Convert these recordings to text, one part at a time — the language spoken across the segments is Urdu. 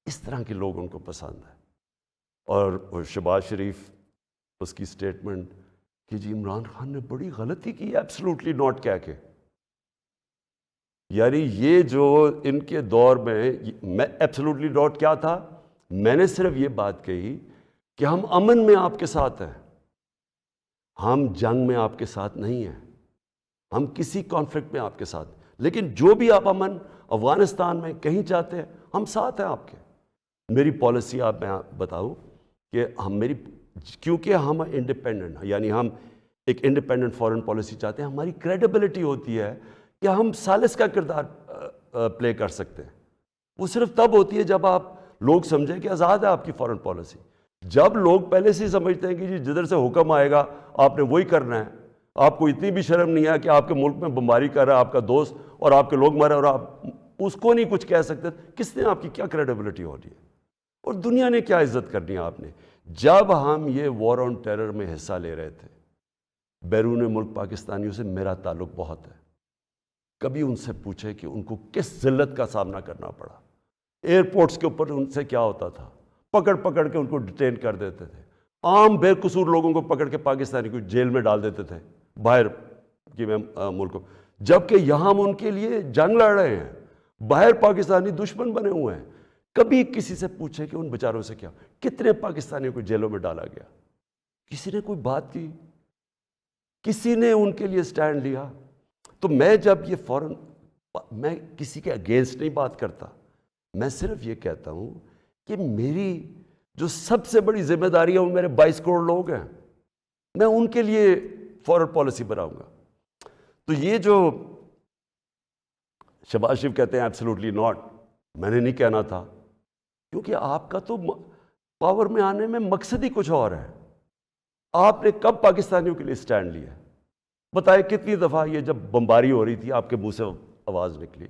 اس طرح کے لوگ ان کو پسند ہیں۔ اور شہباز شریف اس کی سٹیٹمنٹ کہ جی عمران خان نے بڑی غلطی کی ایبسلوٹلی ناٹ کہہ کے، یعنی یہ جو ان کے دور میں ایبسلوٹلی ناٹ کیا تھا، میں نے صرف یہ بات کہی کہ ہم امن میں آپ کے ساتھ ہیں، ہم جنگ میں آپ کے ساتھ نہیں ہیں، ہم کسی کانفلکٹ میں آپ کے ساتھ، لیکن جو بھی آپ امن افغانستان میں کہیں چاہتے ہیں ہم ساتھ ہیں آپ کے۔ میری پالیسی آپ میں بتاؤں کہ کیونکہ ہم انڈیپینڈنٹ ہیں، یعنی ہم ایک انڈیپینڈنٹ فارن پالیسی چاہتے ہیں، ہماری کریڈیبلٹی ہوتی ہے کہ ہم ثالث کا کردار پلے کر سکتے ہیں۔ وہ صرف تب ہوتی ہے جب آپ لوگ سمجھیں کہ آزاد ہے آپ کی فارن پالیسی۔ جب لوگ پہلے سے ہی سمجھتے ہیں کہ جی جدھر سے حکم آئے گا آپ نے وہی کرنا ہے، آپ کو اتنی بھی شرم نہیں ہے کہ آپ کے ملک میں بمباری کر رہا ہے آپ کا دوست اور آپ کے لوگ مرے اور آپ اس کو نہیں کچھ کہہ سکتے، کس نے آپ کی کیا کریڈیبلٹی ہو رہی ہے اور دنیا نے کیا عزت کرنی ہے آپ نے؟ جب ہم یہ وار آن ٹیرر میں حصہ لے رہے تھے، بیرون ملک پاکستانیوں سے میرا تعلق بہت ہے، کبھی ان سے پوچھے کہ ان کو کس ذلت کا سامنا کرنا پڑا۔ ایئرپورٹس کے اوپر ان سے کیا ہوتا تھا، پکڑ پکڑ کے ان کو ڈیٹین کر دیتے تھے، عام بے قصور لوگوں کو پکڑ کے پاکستانی کو جیل میں ڈال دیتے تھے باہر کی ملکوں، جبکہ یہاں ہم ان کے لیے جنگ لڑ رہے ہیں، باہر پاکستانی دشمن بنے ہوئے ہیں۔ کبھی کسی سے پوچھے کہ ان بیچاروں سے کیا، کتنے پاکستانیوں کو جیلوں میں ڈالا گیا، کسی نے کوئی بات کی، کسی نے ان کے لیے سٹینڈ لیا؟ تو میں جب یہ میں کسی کے اگینسٹ نہیں بات کرتا، میں صرف یہ کہتا ہوں کہ میری جو سب سے بڑی ذمہ داری ہے وہ میرے 22 کروڑ لوگ ہیں، میں ان کے لیے فارن پالیسی بناؤں گا۔ تو یہ جو شہباز شریف کہتے ہیں ایبسلوٹلی ناٹ، میں نے نہیں کہنا تھا، کیونکہ آپ کا تو پاور میں آنے میں مقصد ہی کچھ اور ہے۔ آپ نے کب پاکستانیوں کے لیے سٹینڈ لیا؟ بتائے کتنی دفعہ یہ جب بمباری ہو رہی تھی آپ کے منہ سے آواز نکلی،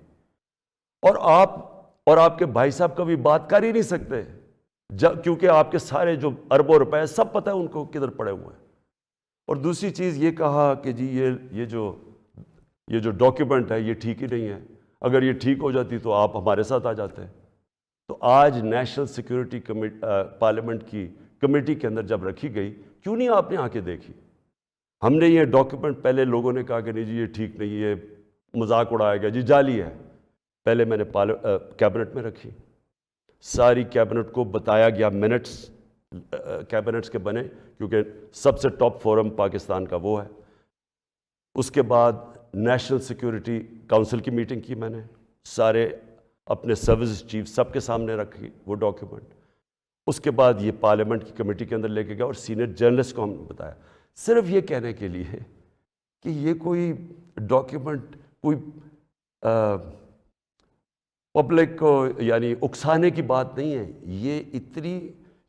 اور آپ کے بھائی صاحب کبھی بات کر ہی نہیں سکتے کیونکہ آپ کے سارے جو اربوں روپے سب پتہ ہے ان کو کدھر پڑے ہوئے ہیں۔ اور دوسری چیز یہ کہا کہ جی یہ جو ڈاکیومنٹ ہے یہ ٹھیک ہی نہیں ہے، اگر یہ ٹھیک ہو جاتی تو آپ ہمارے ساتھ آ جاتے۔ تو آج نیشنل سیکیورٹی پارلیمنٹ کی کمیٹی کے اندر جب رکھی گئی، کیوں نہیں آپ نے آ کے دیکھی؟ ہم نے یہ ڈاکیومنٹ پہلے لوگوں نے کہا کہ نہیں جی یہ ٹھیک نہیں، یہ مذاق اڑایا گیا، جی جعلی ہے۔ پہلے میں نے کیبنٹ میں رکھی، ساری کیبنٹ کو بتایا گیا، منٹس کیبنٹس کے بنے کیونکہ سب سے ٹاپ فورم پاکستان کا وہ ہے۔ اس کے بعد نیشنل سیکیورٹی کونسل کی میٹنگ کی، میں نے سارے اپنے سروس چیف سب کے سامنے رکھی وہ ڈاکیومنٹ۔ اس کے بعد یہ پارلیمنٹ کی کمیٹی کے اندر لے کے گیا اور سینئر جرنلسٹ کو ہم نے بتایا، صرف یہ کہنے کے لیے کہ یہ کوئی ڈاکیومنٹ کوئی پبلک کو یعنی اکسانے کی بات نہیں ہے۔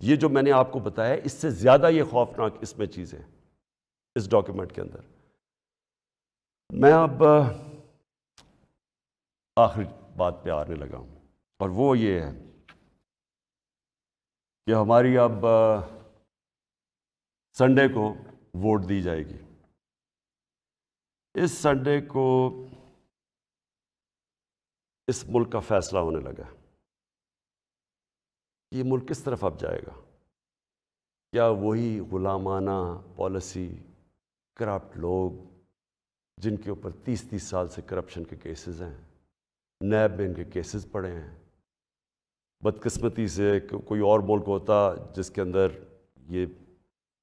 یہ جو میں نے آپ کو بتایا اس سے زیادہ یہ خوفناک اس میں چیزیں اس ڈاکیومنٹ کے اندر۔ میں اب آخری بات پہ آنے لگا ہوں، اور وہ یہ ہے کہ ہماری اب سنڈے کو ووٹ دی جائے گی۔ اس سنڈے کو اس ملک کا فیصلہ ہونے لگا، یہ ملک کس طرف اب جائے گا؟ کیا وہی غلامانہ پالیسی، کرپٹ لوگ جن کے اوپر 30 سال سے کرپشن کے کیسز ہیں، نیب میں ان کے کیسز پڑے ہیں، بدقسمتی سے کوئی اور ملک ہوتا جس کے اندر یہ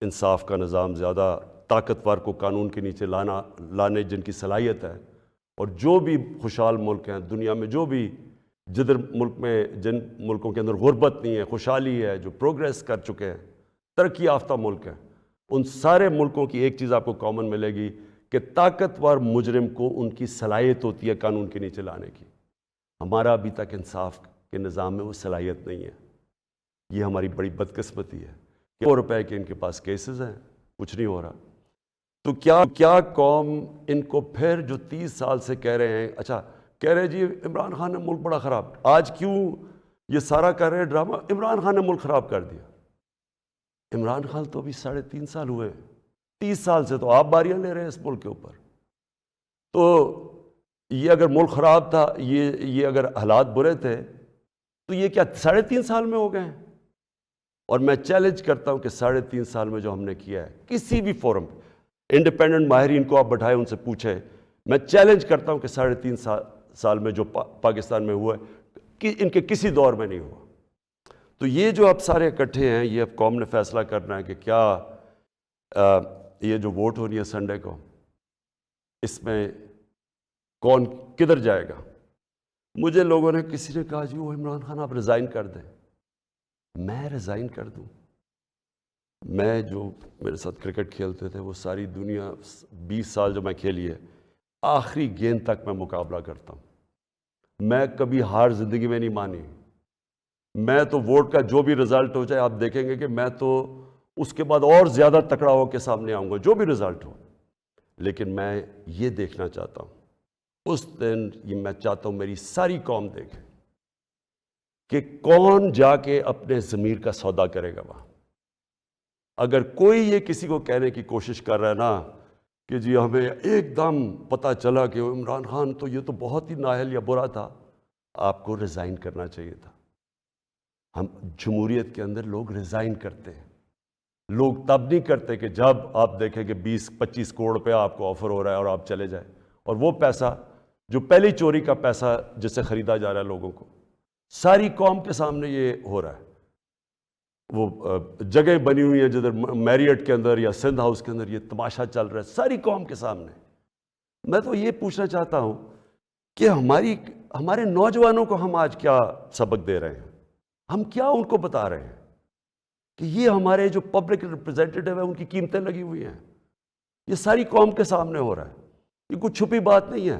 انصاف کا نظام زیادہ طاقتور کو قانون کے نیچے لانے جن کی صلاحیت ہے، اور جو بھی خوشحال ملک ہیں دنیا میں، جو بھی جن ملکوں کے اندر غربت نہیں ہے، خوشحالی ہے، جو پروگریس کر چکے ہیں، ترقی یافتہ ملک ہیں، ان سارے ملکوں کی ایک چیز آپ کو کامن ملے گی کہ طاقتور مجرم کو ان کی صلاحیت ہوتی ہے قانون کے نیچے لانے کی۔ ہمارا ابھی تک انصاف کے نظام میں وہ صلاحیت نہیں ہے، یہ ہماری بڑی بدقسمتی ہے کہ 100 روپے کے ان کے پاس کیسز ہیں، کچھ نہیں ہو رہا۔ تو کیا قوم ان کو پھر جو 30 سال سے کہہ رہے ہیں، اچھا کہہ رہے جی عمران خان نے ملک بڑا خراب، آج کیوں یہ سارا کر رہے ڈرامہ؟ عمران خان نے ملک خراب کر دیا۔ عمران خان تو ابھی 3.5 سال ہوئے، 30 سال سے تو آپ باریاں لے رہے ہیں اس ملک کے اوپر۔ تو یہ اگر ملک خراب تھا، یہ اگر حالات برے تھے تو یہ کیا 3.5 سال میں ہو گئے ہیں؟ اور میں چیلنج کرتا ہوں کہ 3.5 سال میں جو ہم نے کیا ہے کسی بھی فورم، انڈیپینڈنٹ ماہرین کو آپ بٹھائیں، ان سے پوچھیں، میں چیلنج کرتا ہوں کہ 3.5 سال میں جو پاکستان میں ہوا ہے کہ ان کے کسی دور میں نہیں ہوا۔ تو یہ جو اب سارے اکٹھے ہیں، یہ اب قوم نے فیصلہ کرنا ہے کہ کیا یہ جو ووٹ ہونی ہے سنڈے کو، اس میں کون کدھر جائے گا۔ مجھے لوگوں نے، کسی نے کہا جی وہ عمران خان آپ ریزائن کر دیں۔ میں ریزائن کر دوں؟ میں جو میرے ساتھ کرکٹ کھیلتے تھے وہ ساری دنیا 20 سال جو میں کھیلی ہے، آخری گیند تک میں مقابلہ کرتا ہوں۔ میں کبھی ہار زندگی میں نہیں مانی۔ میں تو ووٹ کا جو بھی رزلٹ ہو جائے، آپ دیکھیں گے کہ میں تو اس کے بعد اور زیادہ تکڑا ہو کے سامنے آؤں گا، جو بھی رزلٹ ہو۔ لیکن میں یہ دیکھنا چاہتا ہوں، اس دن یہ میں چاہتا ہوں میری ساری قوم دیکھے کہ کون جا کے اپنے ضمیر کا سودا کرے گا وہاں۔ اگر کوئی یہ کسی کو کہنے کی کوشش کر رہا ہے نا کہ جی ہمیں ایک دم پتہ چلا کہ عمران خان تو یہ تو بہت ہی نااہل یا برا تھا، آپ کو ریزائن کرنا چاہیے تھا۔ ہم جمہوریت کے اندر لوگ ریزائن کرتے ہیں، لوگ تب نہیں کرتے کہ جب آپ دیکھیں کہ 20-25 کروڑ روپیہ آپ کو آفر ہو رہا ہے اور آپ چلے جائیں، اور وہ پیسہ جو پہلی چوری کا پیسہ جس سے خریدا جا رہا ہے لوگوں کو، ساری قوم کے سامنے یہ ہو رہا ہے۔ وہ جگہ بنی ہوئی ہیں جدھر میریٹ کے اندر یا سندھ ہاؤس کے اندر یہ تماشا چل رہا ہے ساری قوم کے سامنے۔ میں تو یہ پوچھنا چاہتا ہوں کہ ہمارے نوجوانوں کو ہم آج کیا سبق دے رہے ہیں؟ ہم کیا ان کو بتا رہے ہیں کہ یہ ہمارے جو پبلک ریپرزینٹیٹیو ہیں ان کی قیمتیں لگی ہوئی ہیں؟ یہ ساری قوم کے سامنے ہو رہا ہے، یہ کوئی چھپی بات نہیں ہے۔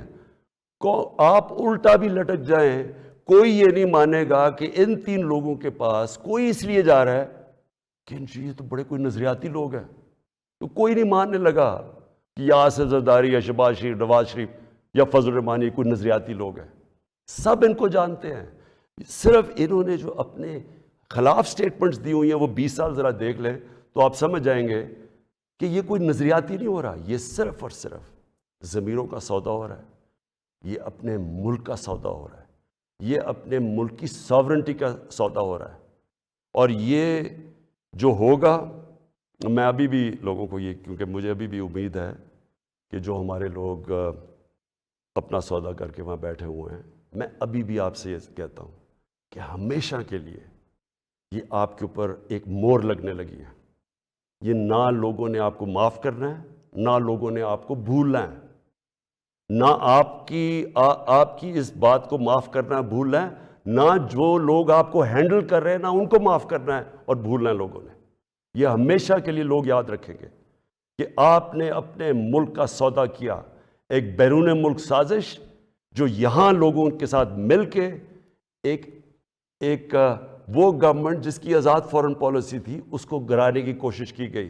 آپ الٹا بھی لٹک جائیں، کوئی یہ نہیں مانے گا کہ ان 3 لوگوں کے پاس کوئی اس لیے جا رہا ہے کہ یہ تو بڑے کوئی نظریاتی لوگ ہیں، تو کوئی نہیں ماننے لگا کہ یا آصف زرداری یا شہباز شریف، نواز شریف یا فضل الرحمانی کوئی نظریاتی لوگ ہیں۔ سب ان کو جانتے ہیں، صرف انہوں نے جو اپنے خلاف سٹیٹمنٹس دی ہوئی ہیں وہ 20 سال ذرا دیکھ لیں تو آپ سمجھ جائیں گے کہ یہ کوئی نظریاتی نہیں ہو رہا، یہ صرف اور صرف ضمیروں کا سودا ہو رہا ہے، یہ اپنے ملک کا سودا ہو رہا ہے، یہ اپنے ملک کی ساورنٹی کا سودا ہو رہا ہے۔ اور یہ جو ہوگا، میں ابھی بھی لوگوں کو یہ، کیونکہ مجھے ابھی بھی امید ہے کہ جو ہمارے لوگ اپنا سودا کر کے وہاں بیٹھے ہوئے ہیں، میں ابھی بھی آپ سے یہ کہتا ہوں کہ ہمیشہ کے لیے یہ آپ کے اوپر ایک مور لگنے لگی ہے۔ یہ نہ لوگوں نے آپ کو معاف کرنا ہے، نہ لوگوں نے آپ کو بھولنا ہے، نہ آپ کی اس بات کو معاف کرنا بھولنا ہے، نہ جو لوگ آپ کو ہینڈل کر رہے ہیں نہ ان کو معاف کرنا ہے اور بھولنا ہے لوگوں نے۔ یہ ہمیشہ کے لیے لوگ یاد رکھیں گے کہ آپ نے اپنے ملک کا سودا کیا، ایک بیرون ملک سازش جو یہاں لوگوں کے ساتھ مل کے ایک وہ گورنمنٹ جس کی آزاد فورن پالیسی تھی اس کو گرانے کی کوشش کی گئی۔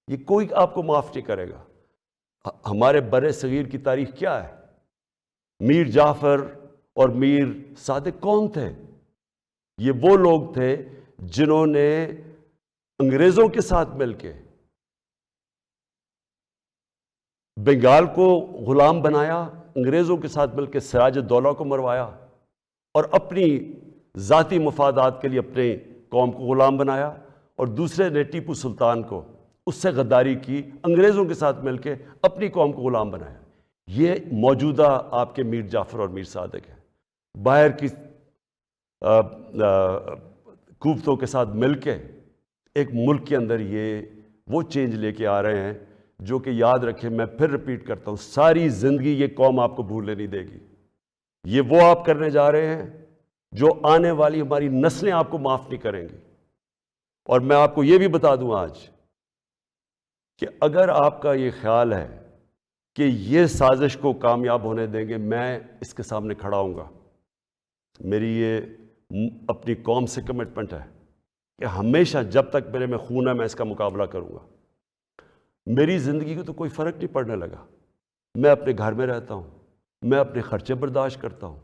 یہ کوئی آپ کو معاف نہیں کرے گا۔ ہمارے بر صغیر کی تاریخ کیا ہے؟ میر جعفر اور میر صادق کون تھے؟ یہ وہ لوگ تھے جنہوں نے انگریزوں کے ساتھ مل کے بنگال کو غلام بنایا، انگریزوں کے ساتھ مل کے سراج الدولہ کو مروایا، اور اپنی ذاتی مفادات کے لیے اپنے قوم کو غلام بنایا، اور دوسرے نے ٹیپو سلطان کو اس سے غداری کی، انگریزوں کے ساتھ مل کے اپنی قوم کو غلام بنایا۔ یہ موجودہ آپ کے میر جعفر اور میر صادق ہیں، باہر کی قوتوں کے ساتھ مل کے ایک ملک کے اندر یہ وہ چینج لے کے آ رہے ہیں جو کہ یاد رکھیں، میں پھر ریپیٹ کرتا ہوں، ساری زندگی یہ قوم آپ کو بھولنے نہیں دے گی۔ یہ وہ آپ کرنے جا رہے ہیں جو آنے والی ہماری نسلیں آپ کو معاف نہیں کریں گی۔ اور میں آپ کو یہ بھی بتا دوں آج کہ اگر آپ کا یہ خیال ہے کہ یہ سازش کو کامیاب ہونے دیں گے، میں اس کے سامنے کھڑا ہوں گا۔ میری یہ اپنی قوم سے کمٹمنٹ ہے کہ ہمیشہ جب تک میرے میں خون ہے میں اس کا مقابلہ کروں گا۔ میری زندگی کو تو کوئی فرق نہیں پڑنے لگا، میں اپنے گھر میں رہتا ہوں، میں اپنے خرچے برداشت کرتا ہوں،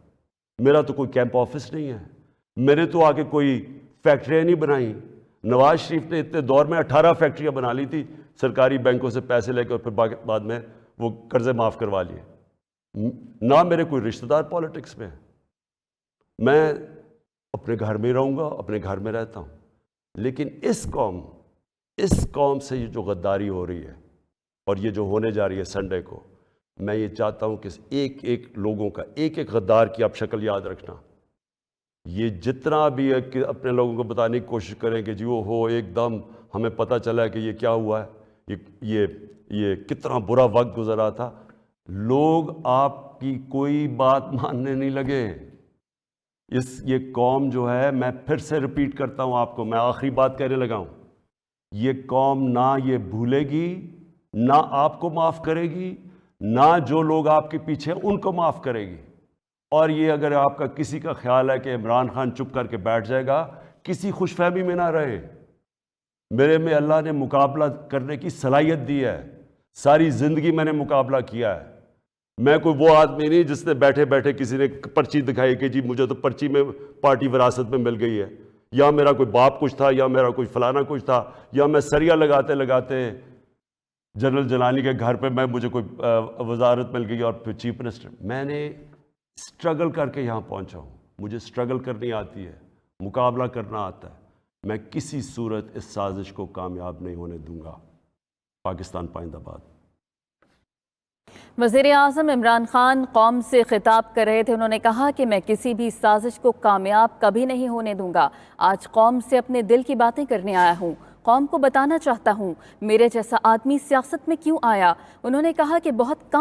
میرا تو کوئی کیمپ آفس نہیں ہے، میں نے تو آگے کوئی فیکٹریاں نہیں بنائیں۔ نواز شریف نے اتنے دور میں 18 فیکٹریاں بنا لی تھی سرکاری بینکوں سے پیسے لے کے، اور پھر بعد میں وہ قرضے معاف کروا لیے۔ نہ میرے کوئی رشتہ دار پالیٹکس میں ہے، میں اپنے گھر میں رہوں گا، اپنے گھر میں رہتا ہوں، لیکن اس قوم سے یہ جو غداری ہو رہی ہے اور یہ جو ہونے جا رہی ہے سنڈے کو، میں یہ چاہتا ہوں کہ ایک ایک لوگوں کا، ایک ایک غدار کی آپ شکل یاد رکھنا. یہ جتنا بھی ہے کہ اپنے لوگوں کو بتانے کی کوشش کریں کہ جی وہ ہو ایک دم ہمیں پتہ چلا کہ یہ کیا ہوا ہے، یہ کتنا برا وقت گزرا تھا، لوگ آپ کی کوئی بات ماننے نہیں لگے. یہ قوم جو ہے، میں پھر سے ریپیٹ کرتا ہوں آپ کو، میں آخری بات کہنے لگا ہوں، یہ قوم نہ یہ بھولے گی، نہ آپ کو معاف کرے گی، نہ جو لوگ آپ کے پیچھے ان کو معاف کرے گی. اور یہ اگر آپ کا کسی کا خیال ہے کہ عمران خان چپ کر کے بیٹھ جائے گا، کسی خوش فہمی میں نہ رہے. میرے میں اللہ نے مقابلہ کرنے کی صلاحیت دی ہے، ساری زندگی میں نے مقابلہ کیا ہے. میں کوئی وہ آدمی نہیں جس نے بیٹھے بیٹھے کسی نے پرچی دکھائی کہ جی مجھے تو پرچی میں پارٹی وراثت میں مل گئی ہے، یا میرا کوئی باپ کچھ تھا، یا میرا کوئی فلانا کچھ تھا، یا میں سریا لگاتے لگاتے جنرل جلانی کے گھر پہ مجھے کوئی وزارت مل گئی اور پھر چیف منسٹر. میں نے اسٹرگل کر کے یہاں پہنچا ہوں، مجھے اسٹرگل کرنی آتی ہے، مقابلہ کرنا آتا ہے. میں کسی صورت اس سازش کو کامیاب نہیں ہونے دوں گا. پاکستان پائندہ باد. وزیر اعظم عمران خان قوم سے خطاب کر رہے تھے. انہوں نے کہا کہ میں کسی بھی سازش کو کامیاب کبھی نہیں ہونے دوں گا. آج قوم سے اپنے دل کی باتیں کرنے آیا ہوں، قوم کو بتانا چاہتا ہوں میرے جیسا آدمی سیاست میں کیوں آیا. انہوں نے کہا کہ بہت کم